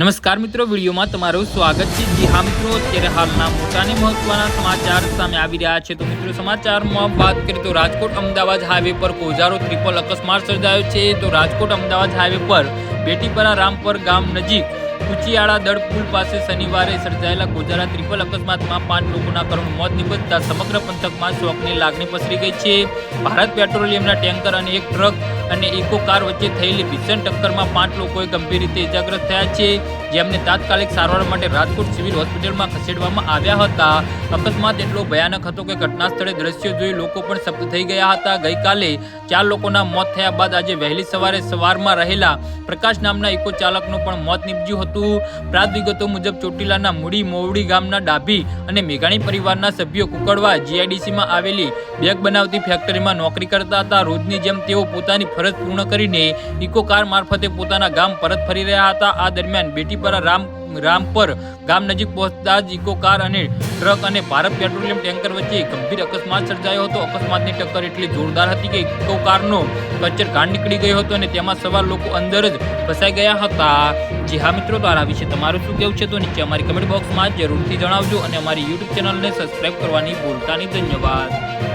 નમસ્કાર મિત્રો, વિડીયોમાં તમારું સ્વાગત છે। જી હા મિત્રો, અત્યારે હાલના મોટા અને મહત્વના સમાચાર સામે આવી રહ્યા છે। તો મિત્રો, સમાચારમાં વાત કરીએ તો રાજકોટ અમદાવાદ હાઈવે પર ગોઝારો ટ્રિપલ અકસ્માત સર્જાયો છે। તો રાજકોટ અમદાવાદ હાઈવે પર બેટીપરા રામપર ગામ નજીક કુચિયાળા દળ પુલ પાસે શનિવારે સર્જાયેલા ગોઝારા ટ્રિપલ અકસ્માતમાં 5 લોકોના કરુણ મોત નિપજતા સમગ્ર પંથકમાં શોકની લાગણી પસરી ગઈ છે। ભારત પેટ્રોલિયમના ટેન્કર અને એક ટ્રક અને ઇકો કાર વચ્ચે થયેલી ભીષણ ટક્કરમાં 5 લોકોએ ગંભીર રીતે ઇજાગ્રસ્ત થયા છે, જેમને તાત્કાલિક સારવાર માટે રાજકોટ સિવિલ હોસ્પિટલમાં ખસેડવામાં આવ્યા હતા। અકસ્માત એટલો ભયાનક હતો કે ઘટના સ્થળે દ્રશ્યો જોઈ લોકો પણ સ્તબ્ધ થઈ ગયા હતા। ગઈકાલે 4 લોકોના મોત થયા બાદ આજે વહેલી સવારમાં રહેલા પ્રકાશ નામના ઇકો ચાલકનું પણ મોત નીપજ્યું હતું। પ્રાપ્ત વિગતો મુજબ ચોટીલાના મૂડી મોવડી ગામના ડાભી અને મેઘાણી પરિવારના સભ્યો કુકડવા જીઆઈડીસીમાં આવેલી બેગ બનાવતી ફેક્ટરીમાં નોકરી કરતા હતા। રોજની જેમ તેઓ પોતાની ફરજ પૂર્ણ કરીને ઇકો કાર મારફતે પોતાના ગામ પરત ફરી રહ્યા હતા। આ દરમિયાન બેટીપરા રામપર ગામ નજીક પહોંચતા જ ઇકો કાર અને ટ્રક અને ભારત પેટ્રોલિયમ ટેન્કર વચ્ચે ગંભીર અકસ્માત સર્જાયો હતો। અકસ્માતની ટક્કર એટલી જોરદાર હતી કે ઇકો કારનો કચ્ચર ઘાણ નીકળી ગયો હતો અને તેમાં સવાર લોકો અંદર જ ફસાઈ ગયા હતા। જી હા મિત્રો, તો આ વિશે તમારું શું કહેવું છે તો નીચે અમારી કમેન્ટ બોક્સમાં જરૂરથી જણાવજો અને અમારી યુટ્યુબ ચેનલને સબસ્ક્રાઇબ કરવાની ભૂલતા નહીં। ધન્યવાદ।